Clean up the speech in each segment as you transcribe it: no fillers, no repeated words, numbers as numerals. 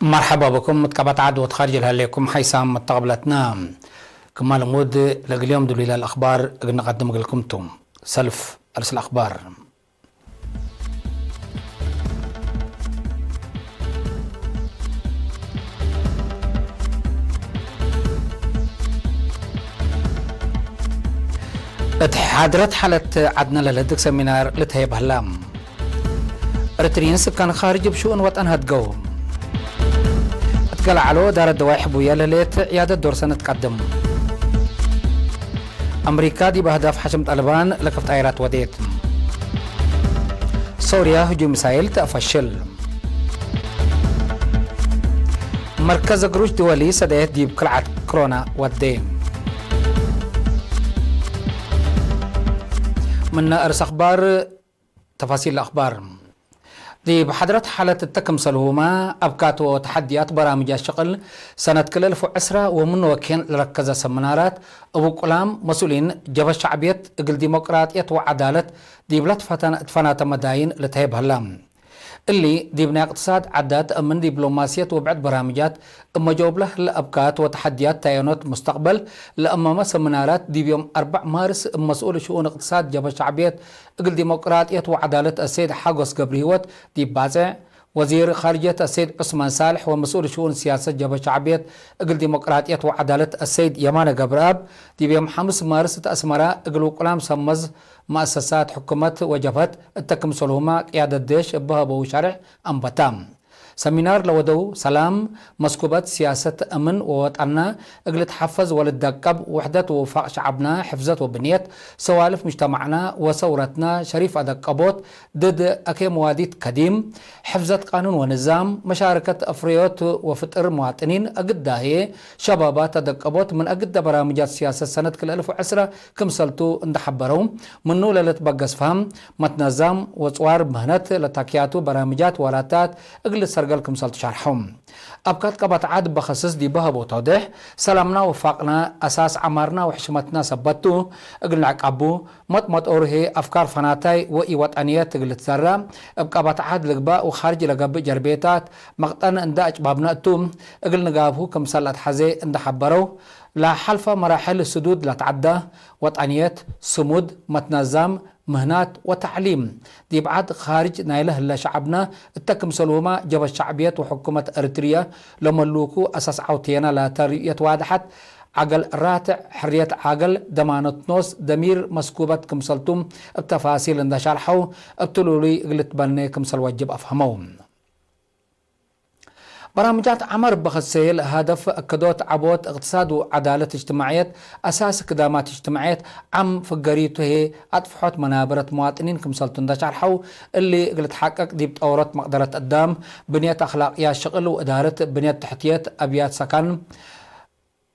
مرحبا بكم متابعة عدوى خارج عليكم حيثم متقبلتنا كمال مود اليوم دليل الأخبار نقدم لكم توم سلف أرسل الأخبار. اتحادرت حالة عدنا للهدك سمينار لتهيب هلام ارتريين سكان خارج بشؤون وطن هتقوم اتقال علو دار الدواحي بويا لليت عيادة دور سنة تقدم أمريكا دي بهدف حشم طالبان لكفت طائرات وديت سوريا هجوم ميسايل تفشل مركز قروش دولي سديت دي بقلعة كورونا ودين من أرس أخبار تفاصيل الأخبار دي بحضرت حالة التكم سلوما أبكات وتحديات برامج الشغل سنة كل 2010 ومن وكين لركز سمنارات أبو قلام مسؤولين جبهة الشعبية قل ديمقراطية وعدالة دي بلاد فنات مداين لتهيب هلام اللي دي بناء اقتصاد عدات من دبلوماسية وبعد برامجات اما جواب له لأبكات وتحديات تاينات مستقبل لأما سمنارات دي بيوم 4 مارس مسؤول شؤون اقتصاد جبهة الشعبية قل ديمقراطية وعدالة السيد حاجوس قبريوت دي بازع وزير خارجية السيد عثمان صالح ومسؤول شؤون سياسة جبهة الشعبية قل ديمقراطية وعدالة السيد يمان قبراب دي بيوم 5 مارس تأسمرا قلوا قلام سمز مؤسسات حكومة وجبهة التكم سلوما قيادة الديش بهبو شرع أنبتام سمينار لودو سلام مسكوبات سياسة أمن ووطننا اقل تحفز وللدقب وحدة ووفاق شعبنا حفظت وبنيت سوالف مجتمعنا وثورتنا شريف أدقبوت ضد أكي مواديت قديم حفظت قانون ونظام مشاركة أفريوت وفطر مواطنين أقد هي شبابات أدقبوت من أقد برامجات سياسة سنة كل 2010 كم سلتو اندحبرهم منو للتبقس فهم متنظم وصوار مهنت لتاكياتو برامجات وراتات اقل سرقلكم سلط شرحهم أبكات قبط عاد بخصص دي بهب وتوضح سلامنا وفاقنا أساس عمرنا وحشمتنا سبتو اقل عقابو مط أورهي أفكار فناتاي وإيواتانيات اقل تسرى أبقبط عاد لقباء وخارج لقب جربيتات مقطان اندا اجبابنا اتوم اقل نقابو كم سلط حزي اندا حبرو لا حلفة مراحل السدود لا تعدى وطنيات صمود متنظم مهنات وتعليم دي بعد خارج نايله لا شعبنا التكم سلوما جبهة الشعبية وحكومة أريتريا لملوكو أساس عوتينا لا ترية واضحت عقل راتع حرية عقل دمانة نوس دمير مسكوبة كمسلتم التفاصيل اندى شرحو ابتلولي قلت بلني كمسل واجب أفهموهم برامجات عمر بخسيل هدف أكدوت عبوت اقتصاد وعدالة اجتماعية أساس كدامات اجتماعية عم فقريته هي أطفحت منابرة مواطنين كمسلطن دا شرحو اللي قلت حقق دي بتورط مقدرة قدام بنية أخلاقية شغل وإدارة بنية تحتية أبيات سكن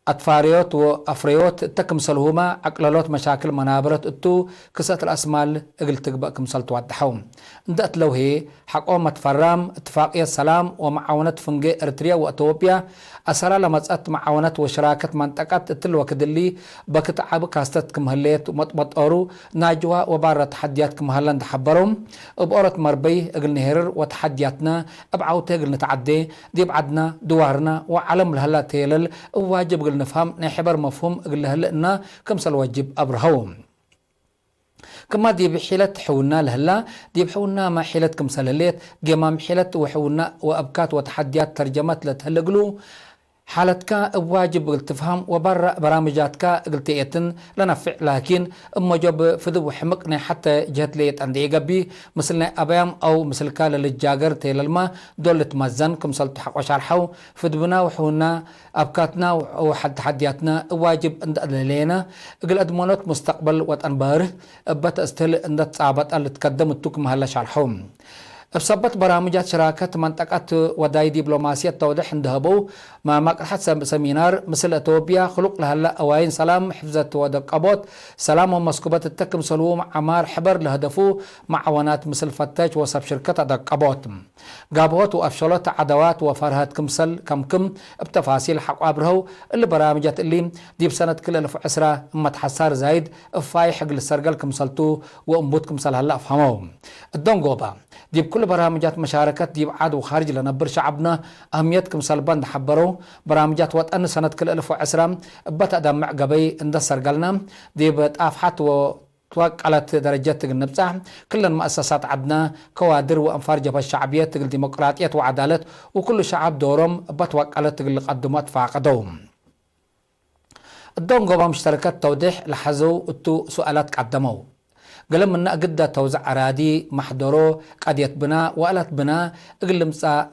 أطفاريوت وأفريوت تكمسلهما عقلالوت مشاكل منابرة اتو كسات الأسمال اقل تقبأ كمسلت وادحوم اندأت لو هي حقومة فرام اتفاقية السلام ومعاونة فنجي ارتريا واتوبيا أسرى لمسأت معاونة وشراكة منطقة التلوى كدلي بكتعب كاستت كمهليت ومطبط أورو ناجوا وبارة تحديات كمهلان تحبرهم بأورة مربي اقل نهرر وتحدياتنا ابعوته اقل نتعدي دي بعدنا دوارنا وعلم الهلا تيلل واجب نفهم نحبر مفهوم قل هلنا كم سالواجب أبرهوم كما دي بحيلة حولنا لهلا دي بحولنا ما حيلة كم سالليت جمام حيلة وحولنا وأبكات وتحديات ترجمات لتهلقلو حالتك واجب قلت تفهم وبر برامجاتك قلت يتن لنفع لكن اما جب فذو حمقنا حتى جهت ليت عندي قبي مثلنا ابيام او مثل كالا للجاجر تيل الماء دولة مزن كم سلط حق وشرحو فذبنا وحونا ابكاتنا وحد تحدياتنا واجب عند لينا قل ادمونات مستقبل وتنباره بت استهل عند تصابت اللي تقدم التوك هلا شرحهم بسبت برامجات شراكة منطقة وداي دبلوماسية توضح اندهبو ما مقرحة سمينار مثل اتوبيا خلق لها اوائن سلام حفظت ودقبوت سلام ومسكوبات التكم سلوم عمار حبر لهدفو معاونات مثل فتاج وصف شركة دقبوت قابوت وافشلت عدوات وفرهات كمسل كم بتفاصيل حق ابرهو اللي برامجات اللي دي بسنة كل 2010 اما تحسار زايد افاي حق للسرقل كمسلتو وامبوت كمسل هلا افهموهم الدون قوبا دي كل برامجات مشاركة ديب عاد وخارج لنبر شعبنا أهميتكم سلبان حبروا برامجات وطن سنة كل 1010 بتا دمع قبي اندسر قلنا ديب تافحت توقعت درجات النبصح كل المؤسسات عدنا كوادر وانفار جبهة الشعبية تقل ديمقراطية وعدالة وكل شعب دورهم بتوقعت تقل قدمات فاقدوهم الدون قوام مشتركات توضيح لحظو اتو سؤالات قدموا قال منا قد توزع أرادي محضرو قديت بنا وقالت بنا اقلمصا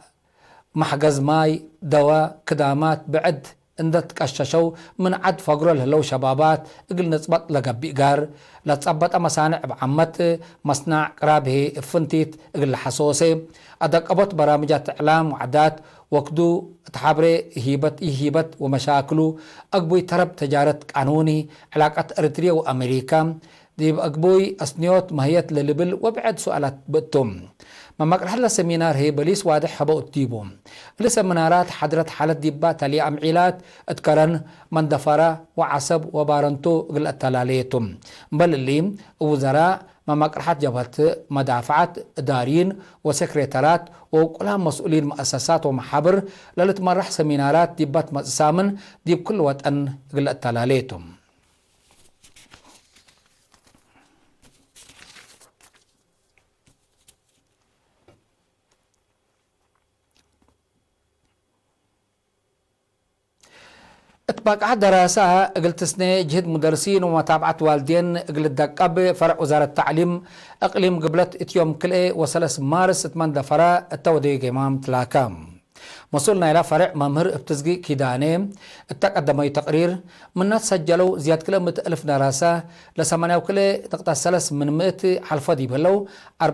محجز ماي دواء كدامات بعد اندت كششو من عد فقرل هلو شبابات اقل نصبط لقبي قار لا تصبط مسانع بعمت مصنع قرابه افنتيت اقل حسوسي ادقبت برامجات اعلام وعدات وقدو تحابري هيبت ومشاكلو اقبوي ترب تجارة قانوني علاقات اريتريا وامريكا ديب أقبوي أسنيوت مهيت للبل وبعد سؤالات بقتم ما مقرح لها سمينار هي بليس واضح حبو التيبو لسمينارات حضرت حالة ديبا تالي أمعيلات اتكرن من دفرة وعصب وبارنتو قل التلاليتم بل اللي وزراء ما مقرحات جبهة مدافعات دارين وسكرتارات وكلها مسؤولين مؤسسات ومحابر للتمرح سمينارات ديبات مقسامن ديب كل وطن قل التلاليتم اتباقع دراسة قلت سنة جهد مدرسين ومتابعة والدين قلت دقب فرع وزارة التعليم اقليم قبلت اتيوم كلئ وسلس مارس اتمنى فرع التوديق امام تلاكام وصلنا إلى فرع ممهر ابتزقي كيداني التقدم تقرير من ناس سجلوا زياد كلا 100,000 دراسة لسمانيو كلا نقطة سلس من 100 حلفة دي بلو 4.9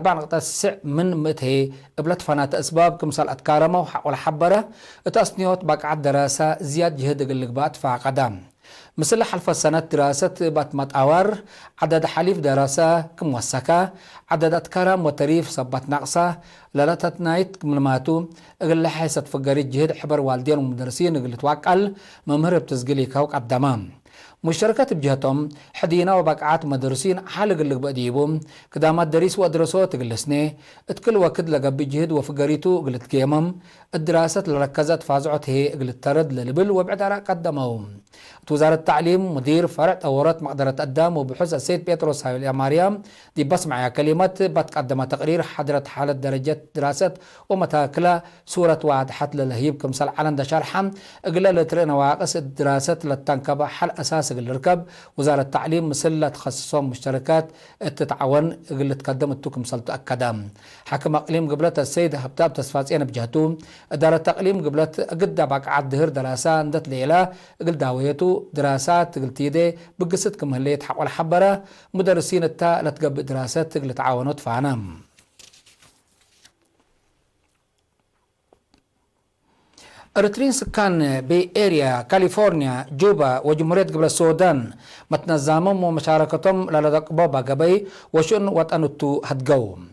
من 100 هي قبلت فنات أسباب كمثال أتكارمة والحبرة اتأسنيوت بقعد دراسة زياد جهد قلقبات فاقدام مثل حلفة سنة دراسة باتمات أوار عدد حليف دراسة كموسكة عدد أتكارم وتريف صبات نقصة لالتت نايت كملماتو اقل حيث تفقري جهد حبر والدين ومدرسين اقل توقعل ممهر بتسقلي كوك الدمام مشتركات بجهتهم حدينا وبقعات مدرسين حالق اللي بقديبهم كدامات دريس وادرسوه تقلسني اتكل وكد لقب جهد وفقريتو قلت كيمم الدراسة اللي ركزت فازعت هي قلت ترد للبل وبعد على قدمهم وزارة التعليم مدير فرع تورط مقدرة قدام وبحوث السيد بيتروس يا مريم دي بس معي كلمات بتقدم تقرير حضرت حالة درجة دراسة ومتاكلة صورة وعد حتى للهيب كمثال علن شرحا قل لترين واقص الدراسة للتنكب حل أساس الركب وزارة التعليم مثل تخصصهم مشتركات تتعاون قل تقدم التوكم مثال تأكدام حكم أقليم قبلت السيد هبتاب تصفاتين بجهتو إدارة التقليم قبلت قد بقعد دهر دراسة اندت ليلة قل داويتو دراسات قلتيدي بقصت كم هليت حق والحبرة مدرسين التا لتقب دراسات قل تعاونوا تفعنام اريتريين سكان بي اريا كاليفورنيا جوبا وجمهورية قبل السودان متنظمهم ومشاركتهم للدقبوبة قبي وشن وطنتو هتقوم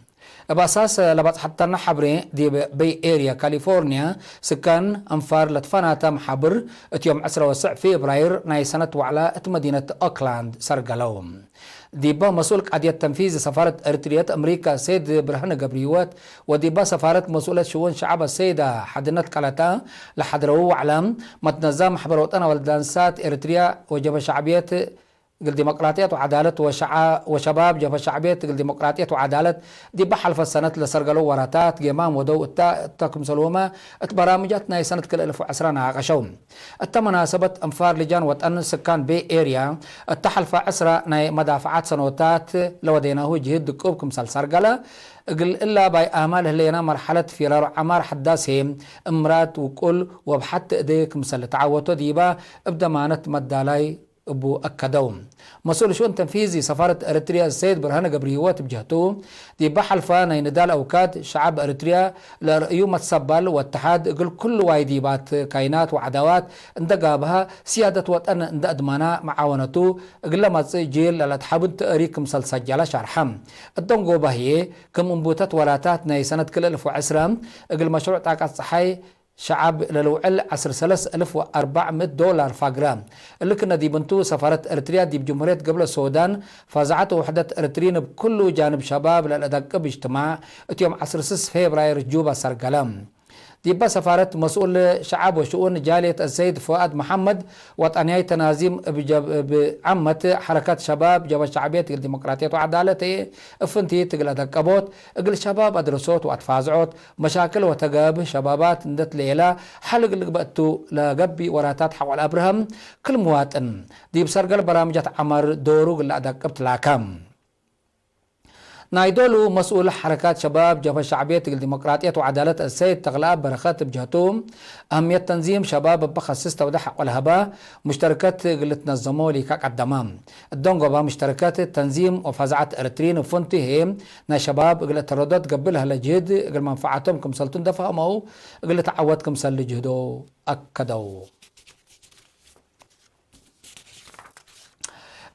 بأساس لبط حتى نحبري دي بي اريا كاليفورنيا سكان انفار لتفاناتا محبر اتيوم 10 فبراير ناي سنة وعلى مدينة اوكلاند سرقلوم ديبا مسؤول قضية تنفيذ سفارة اريتريا امريكا سيد برهان قبريوات وديبا سفارة مسؤولة شؤون شعب السيدة حدنت قلتا لحضروا علم متنظم محبر وطن والدانسات اريتريا وجب شعبية قل ديمقراطية وعدالة وشباب جبهة شعبية قل ديمقراطية وعدالة دي بحل في السنة لسرقلوا وراتات جمام ودو التاكم سلوما برامجاتنا سنة كل 1010 عقشون مناسبة انفار لجان وطن سكان بي اريا التحلف عسرة ناي مدافعات سنوتات لو ديناه جهد دكوبكم سرقلة قل إلا باي آمال هلينا مرحلة فرار عمار حداسهم امرات وكل وبحت ايديك مسل تعوتو ديبا ابدا مانت مدالاي ابو اكدوم مسؤول شؤون تنفيذي سفارة اريتريا السيد برهان قبريوات بجهتو دي بحلفة ندال اوكاد شعب اريتريا لرأيوم السبال واتحاد قل كل وايديبات كاينات وعداوات اندقابها سيادة وطن اند ادمانا معاونتو قل لما جيل لتحابن تقريك مسل سجالة شرحم الدنقو بهي كم انبوتات ولاتات ناي سنة كل 1010 قل مشروع طاقة صحي شعب للوعل 13400 دولار فاقرام اللي كنا دي بنتو سفارة اريتريا دي بجمهورية قبل السودان فازعته وحدة اريتريين بكل جانب شباب للأدق باجتماع اتيوم 16 فبراير جوبا سرقلام ديبا سفارة مسؤول شعب وشؤون جالية السيد فؤاد محمد وطنياي تنازيم بعمة حركات شباب جبهة الشعبية الديمقراطية وعدالة افنتي تقل ادقبوت اقل شباب ادرسوت واتفازعوت مشاكل وتقاب شبابات ندت ليلة حلق اللي بقتو لقبي وراتات حوال ابراهام كل مواطن ديب سرقل برامجات عمر دورو قل ادقبت لاكام نايدولو مسؤول حركات شباب جبهة الشعبية الديمقراطية وعدالة السيد تغلاب برخات بجهتهم أهمية تنظيم شباب بخصص ودحق والهباء مشتركات اللي تنظموا لي كقدمام الدونغوبا مشتركات تنظيم وفزعات اريتريين وفنتي هي نا شباب اللي تردد قبلها لجهد اللي منفعتهم كمسلتون دفهموا اللي تعود كمسل لجهدو أكدوا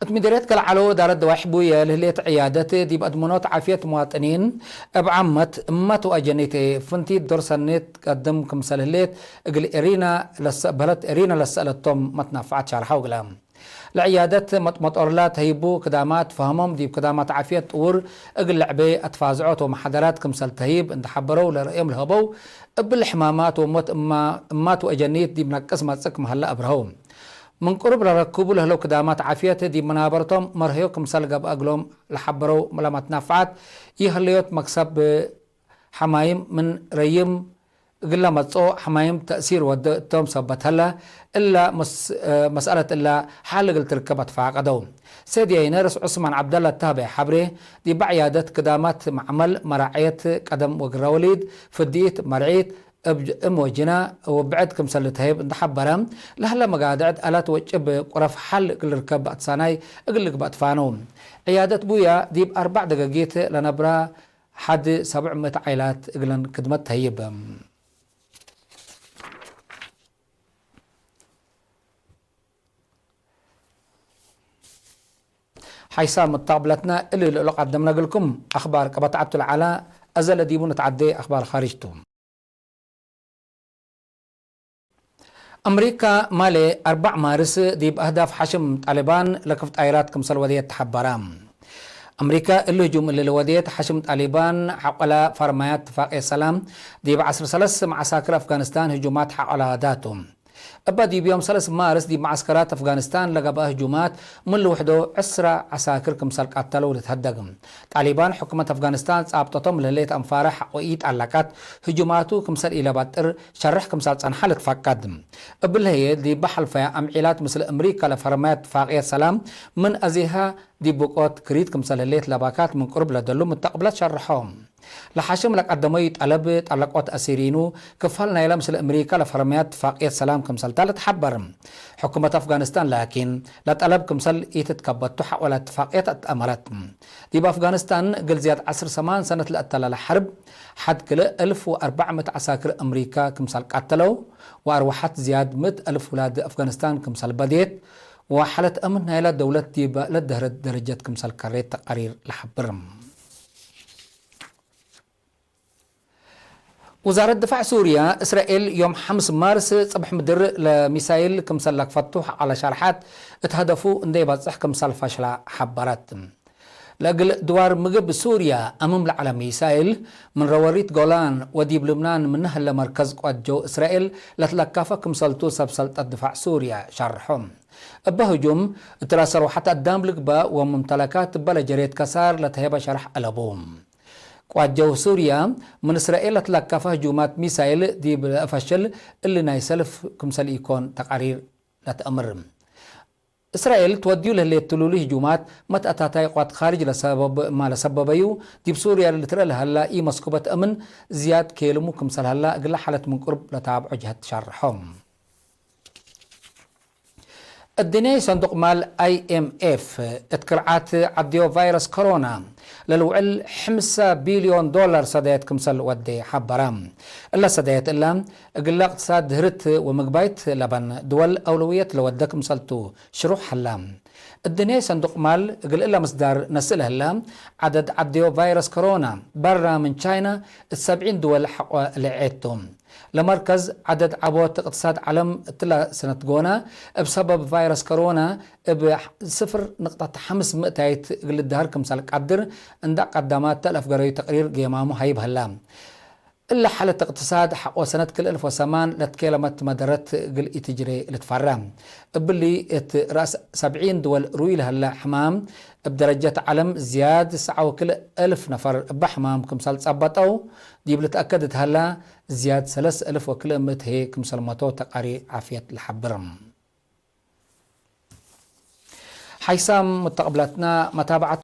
مديريات كالعلو دارت دواحبوية لهلية عيادة دي بأدمونات عافية مواطنين بعمت اماتو اجنيتي فنتي درسانيت قدم كمسال هليت اقل ارينا بلت ارينا لسألتهم متنافعات شارحة وقلام العيادات مطورلات هيبو كدامات فهمهم دي بكدامات عافية طور اقل لعبي اتفازعوت ومحاضرات كمسال تهيب اند حبرو لرأيهم الهبو بالحمامات ومت اماتو اجنيت دي منقس ما تسك مهلا ابرهوم من قرب لركبوا له كدامات عافية دي منابرتهم مرهيوكم سلقب أقلهم لحبروا ملامات نافعات يهليوت مكسب حمايم من ريم قلنا متصو حمايم تأثير ودتهم سبت هلا إلا مسألة إلا حال قلت ركبت فاقدهم سيدي ينرس عثمان عبد الله التابع حبري دي بعيادة كدامات معمل مراعية قدم وقراوليد فديت مرعيت وجنا وبعد كم سلة هيب نحبرم لهلا مقادعد ألا توجب قرف حل كل ركب أتصاناي أقلق بأطفانهم عيادة بويا ديب 4 دقاقيت لنبرا حد 700 عائلات أقلن كدمت هيب حيسام الطابلتنا اللي قدمنا لكم أخبار كبطعبت العلاء أزل ديبون تعدي أخبار خارجتهم أمريكا مالي 4 مارس دي بأهداف حشم طالبان لكفت آيرات كمسال ودية تحبرام أمريكا اللي هجوم اللي ودية حشم طالبان حقلا فرمايات اتفاقية السلام دي بعصر 3 معساكر أفغانستان هجومات حقلا ذاتهم أبا دي بيوم 3 مارس دي معسكرات أفغانستان لقبها هجومات من لوحده 10 عساكر كمسال قتلوا لتهدقهم طالبان حكومة أفغانستان صابتهم لليت أنفارة حقوقيت علاقات هجوماتو كمسال إلى باتر شرح كمسال صنحلة فقدم قبل هي دي بحل فيها أمعيلات مثل أمريكا لفرمات فاقية سلام من أزيها دي بوقات كريت كمسال لليت لباكات من قرب لدلو متقبلات شرحهم لحاشم لك قدميت طلبت علاقات أسيرينو كفالنا يلمس الأمريكا لفرميات فاقية سلام كمسال تالت حبرم حكومة أفغانستان لكن لا طلب كمسال يتتكبت تحق ولا اتفاقية أمرت دي بأفغانستان قل زياد 10 سنة الأتلا الحرب حد كل 1400 عساكر أمريكا كمسال قتلوا وأروحت زياد 100,000 ولاد أفغانستان كمسال بديت وحالة أمن إلى دولة ديبا لدهرت درجة كمسال كريت تقارير لحبرم وزارة دفاع سوريا إسرائيل يوم 5 مارس صبح مدر لميسايل كمسال لك فتوح على شرحات اتهدفوا اندي بصح كمسال فاشلة حبرت لقل دوار مقب سوريا أمام العالم ميسايل من رواريت جولان وديب لبنان منها لمركز قوات جو إسرائيل لتلقافة كمسالتو سبسلت الدفاع سوريا شرحهم بهجوم تراسروا حتى الدام لقبا وممتلكات بلا جريت كسار لتهيب شرح ألبوم قوات جو سوريا من إسرائيل تلقى هجومات ميسايل دي بالفشل اللي نايسلف كمسال يكون تقارير لتأمر إسرائيل توديو له تلولي هجومات مت أتاتاي قوات خارج لسبب ما لسببيو دي بسوريا اللي ترى لها لا إي مسكوبة أمن زياد كيلمو كمسال هلا أقل حالة من قرب لتابع جهة شرحهم الدنيا صندوق مال IMF اتكرعات عديو فيروس كورونا للوعل 5 بليون دولار صديت كمسل ودي حبرام إلا صديت إلا قل اقتصاد هرت ومقبايت لبن دول أولوية لودك مسلتو شروح حلام الدنيا صندوق مال قل إلا مصدر نسأله هلا عدد عديو فيروس كورونا برا من تشاينا 70 دول حقوا لعيتهم لمركز عدد عبوات اقتصاد عالم تلا سنة جونا بسبب فيروس كورونا ب0.5 مئتايت قل الدهر كمثال قدر عند قدامات تلف قرية تقرير قيمامه هيب هلا إلا حالة اقتصاد حقوا سنة كل 1008 لتكلمت مدرت قل تجري لتفرم باللي رأس 70 دول روي لها هلا حمام بدرجة علم زياد 9 كل 1000 نفر بحمام كمثال صبطوا دي بلتأكدت هلا زياد 3000 وكل 100 هي كمثال ماتو تقاري عافية الحبرم حيسام متقبلاتنا متابعة